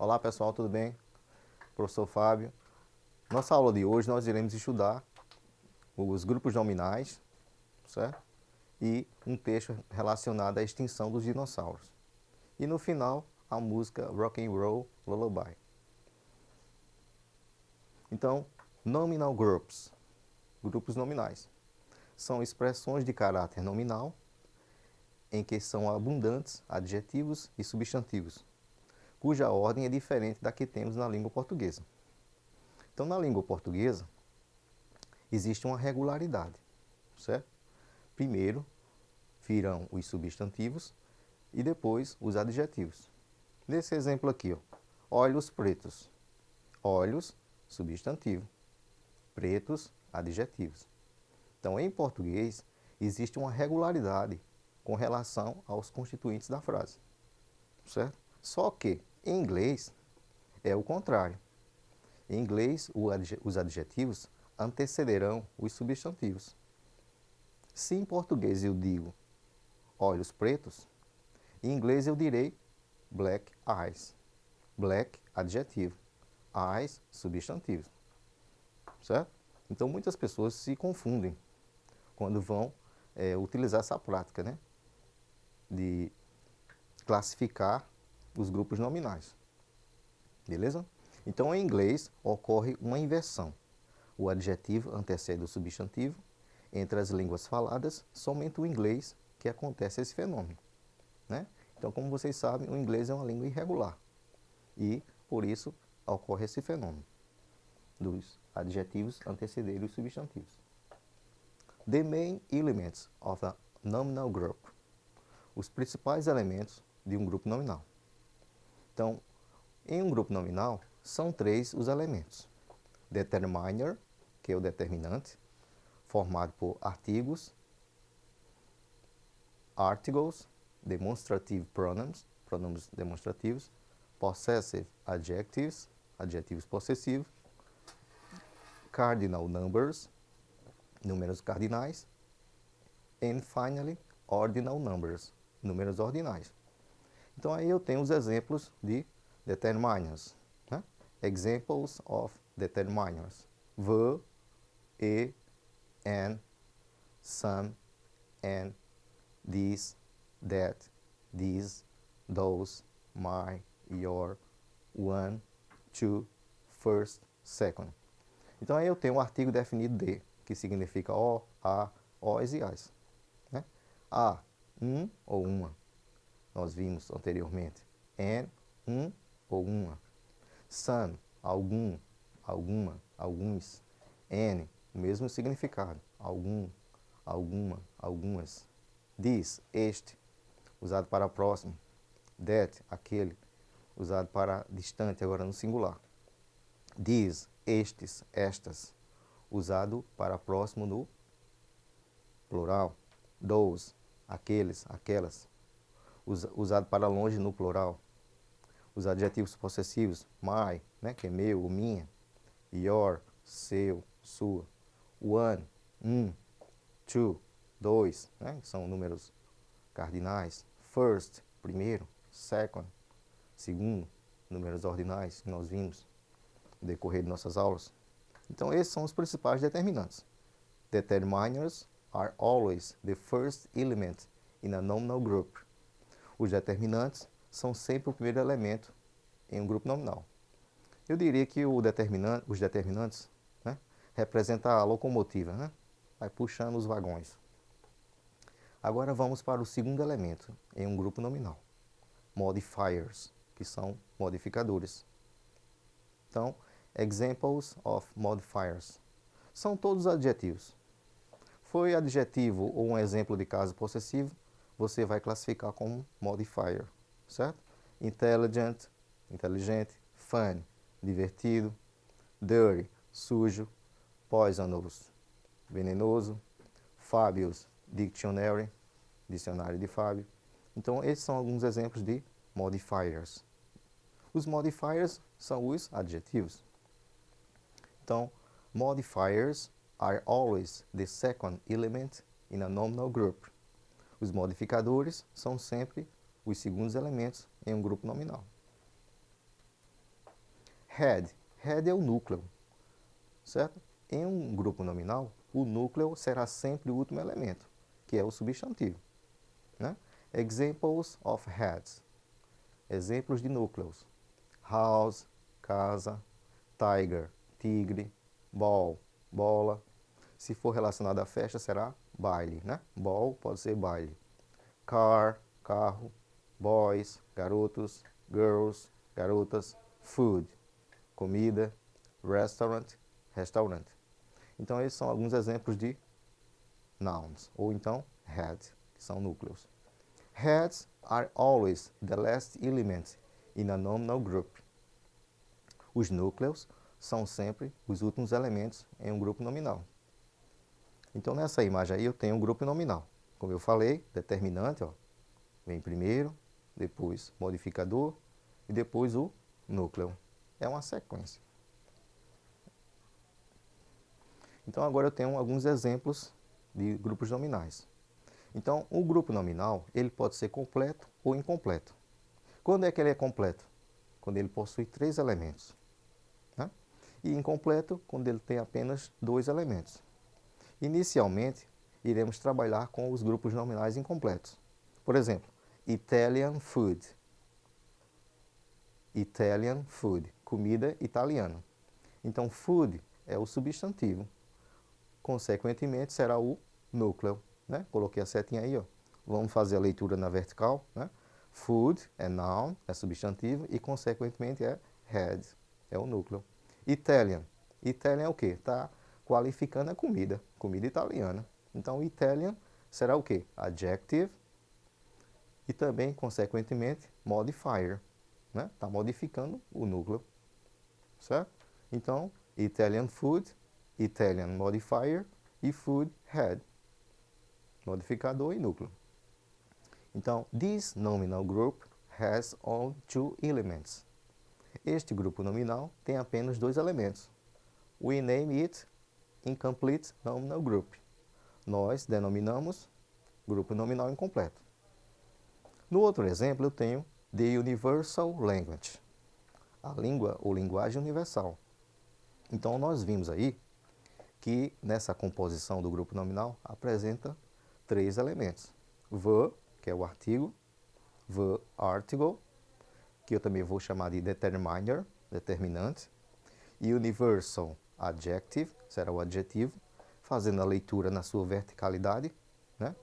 Olá pessoal, tudo bem? Professor Fábio. Nossa aula de hoje nós iremos estudar os grupos nominais, certo? E um texto relacionado à extinção dos dinossauros. E no final, a música Rock and Roll Lullaby. Então, nominal groups, grupos nominais, são expressões de caráter nominal em que são abundantes adjetivos e substantivos, cuja ordem é diferente da que temos na língua portuguesa. Então, na língua portuguesa, existe uma regularidade, certo? Primeiro virão os substantivos e depois os adjetivos. Nesse exemplo aqui, ó, olhos pretos. Olhos, substantivo. Pretos, adjetivos. Então, em português, existe uma regularidade com relação aos constituintes da frase, certo? Só que, em inglês, é o contrário. Em inglês, os adjetivos antecederão os substantivos. Se em português eu digo olhos pretos, em inglês eu direi black eyes. Black, adjetivo. Eyes, substantivo. Certo? Então, muitas pessoas se confundem quando vão utilizar essa prática, né? De classificar os grupos nominais. Beleza? Então, em inglês, ocorre uma inversão. O adjetivo antecede o substantivo. Entre as línguas faladas, somente o inglês que acontece esse fenômeno, né? Então, como vocês sabem, o inglês é uma língua irregular. E, por isso, ocorre esse fenômeno dos adjetivos antecederem os substantivos. The main elements of a nominal group. Os principais elementos de um grupo nominal. Então, em um grupo nominal, são três os elementos. Determiner, que é o determinante, formado por artigos, articles, demonstrative pronouns, pronomes demonstrativos, possessive adjectives, adjetivos possessivos, cardinal numbers, números cardinais, and finally, ordinal numbers, números ordinais. Então aí eu tenho os exemplos de determiners, né? Examples of determiners. The, e, and, some, and, this, that, these, those, my, your, one, two, first, second. Então aí eu tenho um artigo definido de, que significa o, a, os e as, né? A, um ou uma. Nós vimos anteriormente. And, um ou uma. Some, algum, alguma, alguns. N, o mesmo significado. Algum, alguma, algumas. This, este, usado para próximo. That, aquele, usado para distante, agora no singular. These, estes, estas, usado para próximo no plural. Those, aqueles, aquelas, usado para longe no plural. Os adjetivos possessivos, my, né, que é meu ou minha. Your, seu, sua. One, um. Two, dois, né, que são números cardinais. First, primeiro. Second, segundo, números ordinais que nós vimos no decorrer de nossas aulas. Então, esses são os principais determinantes. Determiners are always the first element in a nominal group. Os determinantes são sempre o primeiro elemento em um grupo nominal. Eu diria que os determinantes, né, representam a locomotiva, né? Vai puxando os vagões. Agora vamos para o segundo elemento em um grupo nominal. Modifiers, que são modificadores. Então, examples of modifiers. São todos adjetivos. Foi adjetivo ou um exemplo de caso possessivo, você vai classificar como modifier, certo? Intelligent, inteligente. Fun, divertido. Dirty, sujo. Poisonous, venenoso. Fabulous, dictionary, dicionário de Fábio. Então, esses são alguns exemplos de modifiers. Os modifiers são os adjetivos. Então, modifiers are always the second element in a nominal group. Os modificadores são sempre os segundos elementos em um grupo nominal. Head. Head é o núcleo, certo? Em um grupo nominal, o núcleo será sempre o último elemento, que é o substantivo, né? Examples of heads. Exemplos de núcleos. House, casa. Tiger, tigre. Ball, bola. Se for relacionado à festa, será baile, né? Ball pode ser baile. Car, carro. Boys, garotos. Girls, garotas. Food, comida. Restaurant, restaurante. Então, esses são alguns exemplos de nouns, ou então head, que são núcleos. Heads are always the last element in a nominal group. Os núcleos são sempre os últimos elementos em um grupo nominal. Então, nessa imagem aí, eu tenho um grupo nominal. Como eu falei, determinante, ó, vem primeiro, depois modificador e depois o núcleo. É uma sequência. Então, agora eu tenho alguns exemplos de grupos nominais. Então, o grupo nominal, ele pode ser completo ou incompleto. Quando é que ele é completo? Quando ele possui 3 elementos. Né? E incompleto, quando ele tem apenas 2 elementos. Inicialmente, iremos trabalhar com os grupos nominais incompletos. Por exemplo, Italian food. Italian food, comida italiana. Então, food é o substantivo. Consequentemente, será o núcleo, né? Coloquei a setinha aí, ó. Vamos fazer a leitura na vertical, né? Food é noun, é substantivo, e consequentemente é head, é o núcleo. Italian. Italian é o quê? Está qualificando a comida, comida italiana. Então, Italian será o quê? Adjective e também, consequentemente, modifier, né? Está modificando o núcleo, certo? Então, Italian food, Italian modifier e food head, modificador e núcleo. Então, this nominal group has only 2 elements. Este grupo nominal tem apenas 2 elementos. We name it incomplete nominal group. Nós denominamos grupo nominal incompleto. No outro exemplo, eu tenho the universal language, a língua ou linguagem universal. Então, nós vimos aí que nessa composição do grupo nominal apresenta 3 elementos. The, que é o artigo, the article, que eu também vou chamar de determiner, determinante, e universal adjective, será o adjetivo, fazendo a leitura na sua verticalidade, né?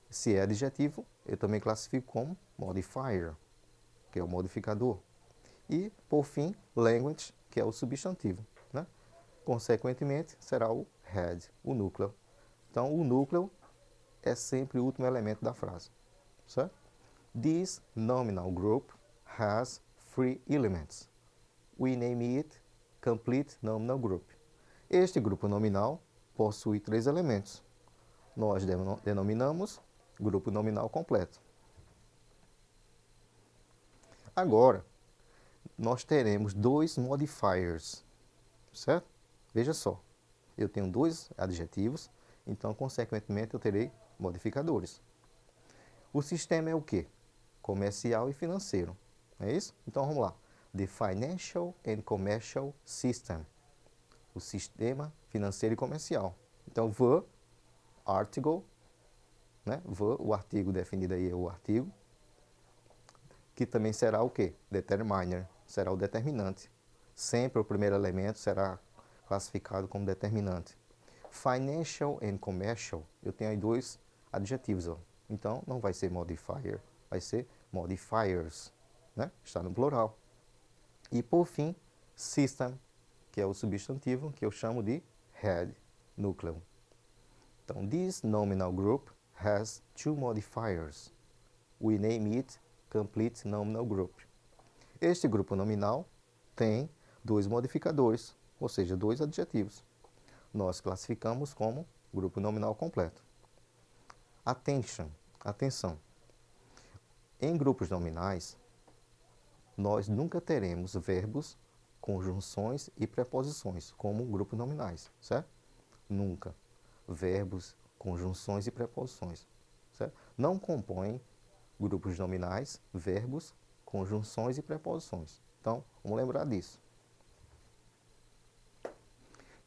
Se é adjetivo, eu também classifico como modifier, que é o modificador. E, por fim, language, que é o substantivo, né? Consequentemente, será o head, o núcleo. Então, o núcleo é sempre o último elemento da frase, certo? This nominal group has 3 elements. We name it complete nominal group. Este grupo nominal possui 3 elementos. Nós denominamos grupo nominal completo. Agora, nós teremos 2 modifiers, certo? Veja só, eu tenho 2 adjetivos, então, consequentemente, eu terei modificadores. O sistema é o quê? Comercial e financeiro, não é isso? Então, vamos lá. The Financial and Commercial System. O sistema financeiro e comercial. Então, the article, né? O artigo definido aí é o artigo, que também será o quê? Determiner, será o determinante. Sempre o primeiro elemento será classificado como determinante. Financial and commercial, eu tenho aí 2 adjetivos, ó. Então, não vai ser modifier, vai ser modifiers, né? Está no plural. E, por fim, system, que é o substantivo, que eu chamo de head, núcleo. Então, this nominal group has 2 modifiers. We name it complete nominal group. Este grupo nominal tem 2 modificadores, ou seja, 2 adjetivos. Nós classificamos como grupo nominal completo. Atenção. Em grupos nominais, nós nunca teremos verbos, conjunções e preposições como grupos nominais, certo? Nunca. Verbos, conjunções e preposições, certo? Não compõem grupos nominais, verbos, conjunções e preposições. Então, vamos lembrar disso.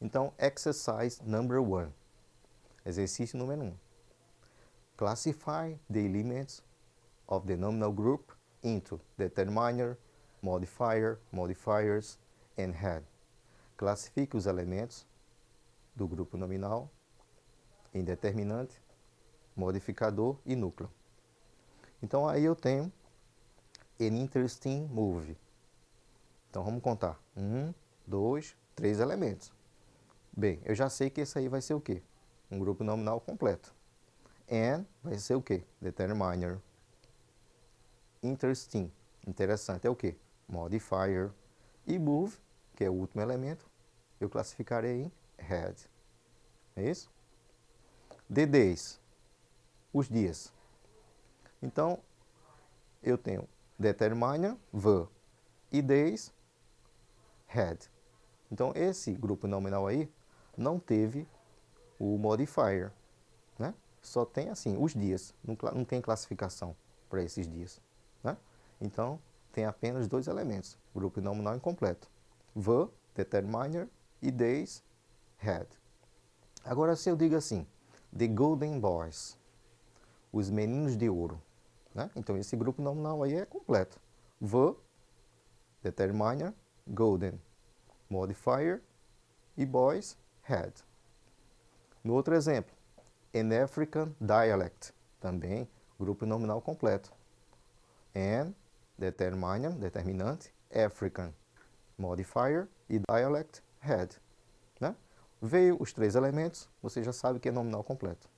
Então, exercise number 1. Exercício número 1. Classify the elements of the nominal group into determiner, modifier, modifiers, and head. Classifique os elementos do grupo nominal em determinante, modificador e núcleo. Então, aí eu tenho an interesting move. Então, vamos contar. 1, 2, 3 elementos. Bem, eu já sei que esse aí vai ser o quê? Um grupo nominal completo. And vai ser o quê? Determiner. Interesting, interessante, é o quê? Modifier. E move, que é o último elemento, eu classificarei em head. É isso? The days, os dias. Então, eu tenho determiner, the, e days, head. Então, esse grupo nominal aí não teve o modifier, né? Só tem assim, os dias, não tem classificação para esses dias, né? Então, tem apenas 2 elementos, grupo nominal incompleto. The, determiner, e days, head. Agora, se eu digo assim, the golden boys, os meninos de ouro, né? Então, esse grupo nominal aí é completo. The, determiner, golden, modifier e boys, head. No outro exemplo, an African dialect, também grupo nominal completo. And, determiner, determinante, African, modifier e dialect, head. Né? Veio os 3 elementos, você já sabe que é nominal completo.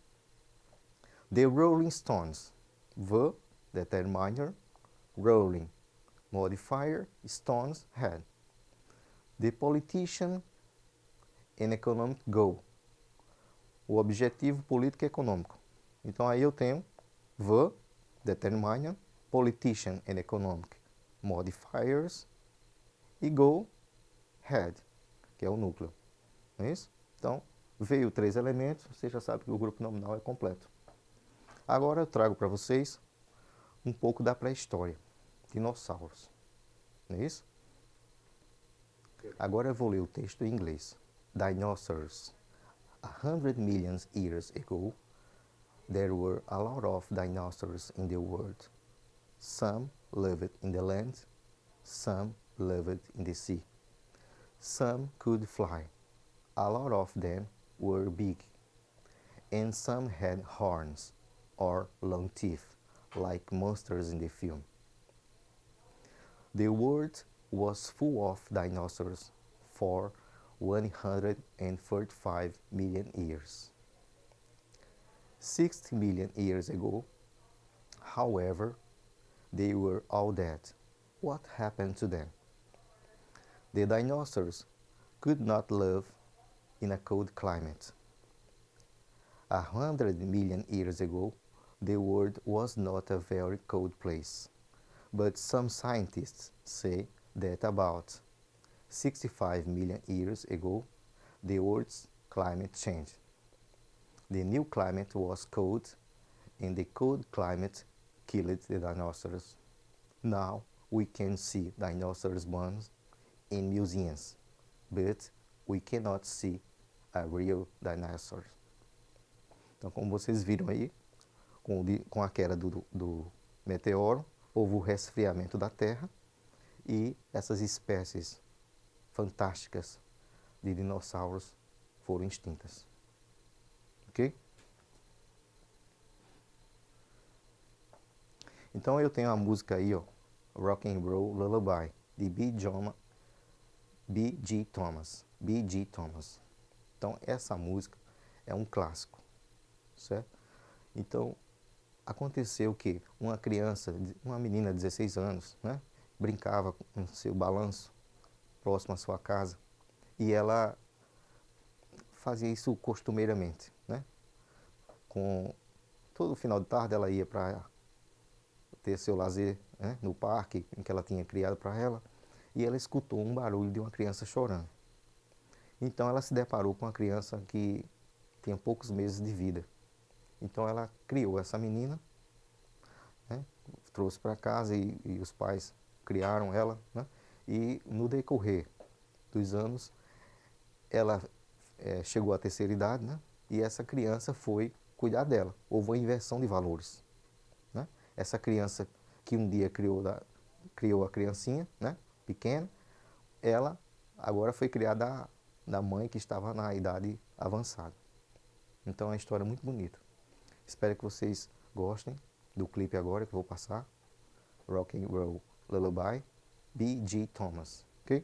The Rolling Stones, the, determiner, rolling, modifier, stones, head. The politician and economic goal, o objetivo político e econômico. Então, aí eu tenho the, determiner, politician and economic, modifiers e goal, head, que é o núcleo. Não é isso? Então, veio 3 elementos, você já sabe que o grupo nominal é completo. Agora eu trago para vocês um pouco da pré-história, dinossauros. Não é isso? Agora eu vou ler o texto em inglês. Dinosaurs. 100 million years ago, there were a lot of dinosaurs in the world. Some lived in the land, some lived in the sea. Some could fly. A lot of them were big, and some had horns or long teeth, like monsters in the film. The world was full of dinosaurs for 135 million years. 60 million years ago, however, they were all dead. What happened to them? The dinosaurs could not live in a cold climate. 100 million years ago, the world was not a very cold place, but some scientists say that about 65 million years ago, the Earth's climate changed. The new climate was cold, and the cold climate killed the dinosaurs. Now we can see dinosaurs' bones in museums, but we cannot see a real dinosaur. Então, como vocês viram aí, com a queda do meteoro, houve o resfriamento da Terra e essas espécies fantásticas de dinossauros foram extintas. Ok? Então eu tenho a música aí, ó, Rock and Roll Lullaby, de B.G. Thomas. B.G. Thomas. Então essa música é um clássico, certo? Então aconteceu que uma criança, uma menina de 16 anos, né, brincava com seu balanço próximo à sua casa e ela fazia isso costumeiramente, né? Com todo final de tarde ela ia para ter seu lazer, né, no parque em que ela tinha criado para ela, e ela escutou um barulho de uma criança chorando. Então ela se deparou com uma criança que tinha poucos meses de vida. Então ela criou essa menina, né, trouxe para casa e os pais criaram ela, né, e no decorrer dos anos ela chegou à terceira idade, né? E essa criança foi cuidar dela. Houve uma inversão de valores, né? Essa criança que um dia criou a criancinha, né? Pequena, ela agora foi criada da mãe que estava na idade avançada. Então é uma história muito bonita. Espero que vocês gostem do clipe agora que eu vou passar. Rock and Roll Lullaby, B.G. Thomas, ok?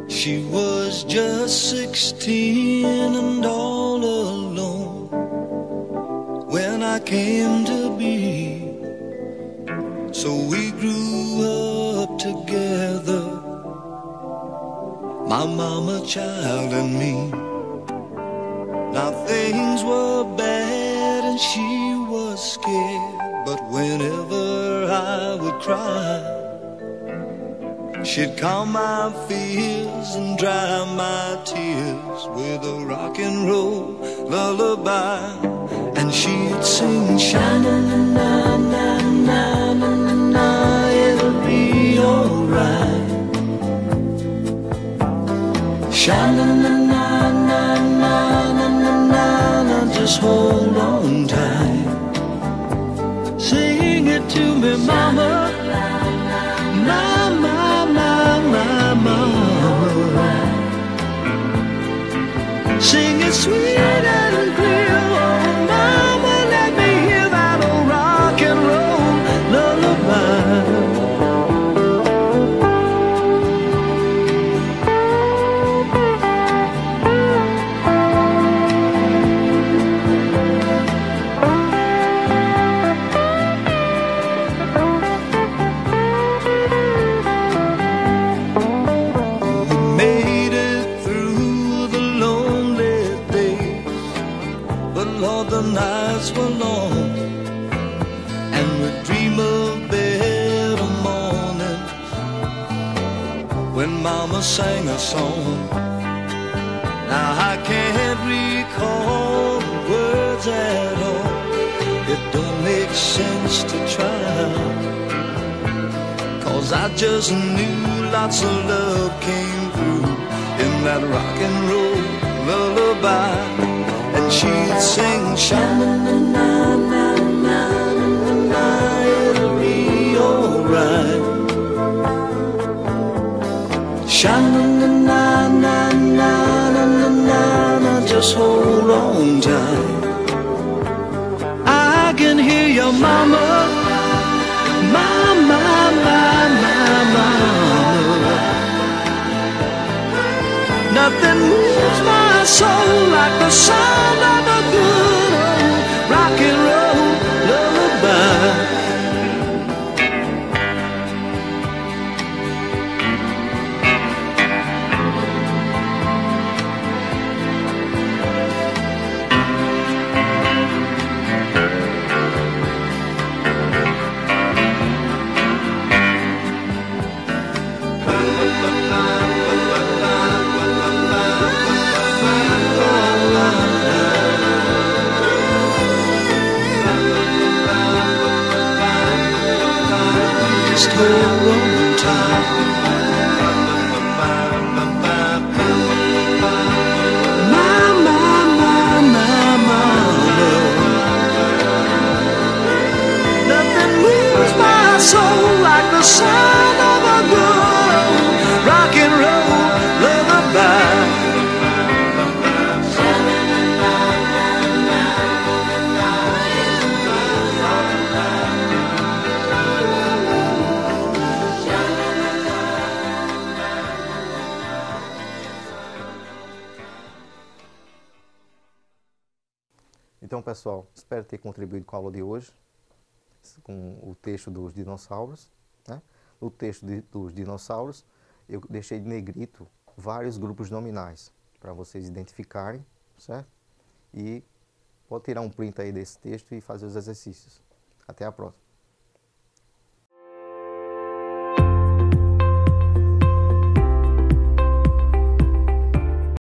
She was just 16 and all alone when I came to be. So we grew up together, my mama, child, and me. Now things were bad and she was scared, but whenever I would cry, she'd calm my fears and dry my tears with a rock and roll lullaby. And she'd sing, sha-na-na-na-na-na-na-na, it'll be alright. Sha-na-na-na-na-na-na-na, just hold on tight. Sing it to me, mama. Sing it sweet and clear, oh mama, let me hear that old rock and roll lullaby. We made it through the lonely days, but Lord, the nights were long, and we'd dream of better mornings when Mama sang a song. Now I can't recall the words at all, it don't make sense to try, 'cause I just knew lots of love came through in that rock and roll lullaby. And she'd sing, sha-na-na-na-na-na-na, it'll be alright. Sha-na-na-na-na-na-na-na, just hold on tight. I can hear your mama, mama, mama, mama. Nothing moves my soul like the sound of a good old rock and roll lullaby. Just hold on tight. My, my, my, my, my love. Nothing moves my soul like the sound of a good old rock and roll lullaby. Então, pessoal, espero ter contribuído com a aula de hoje, com o texto dos dinossauros, né? No texto dos dinossauros, eu deixei de negrito vários grupos nominais, para vocês identificarem, certo? E pode tirar um print aí desse texto e fazer os exercícios. Até a próxima.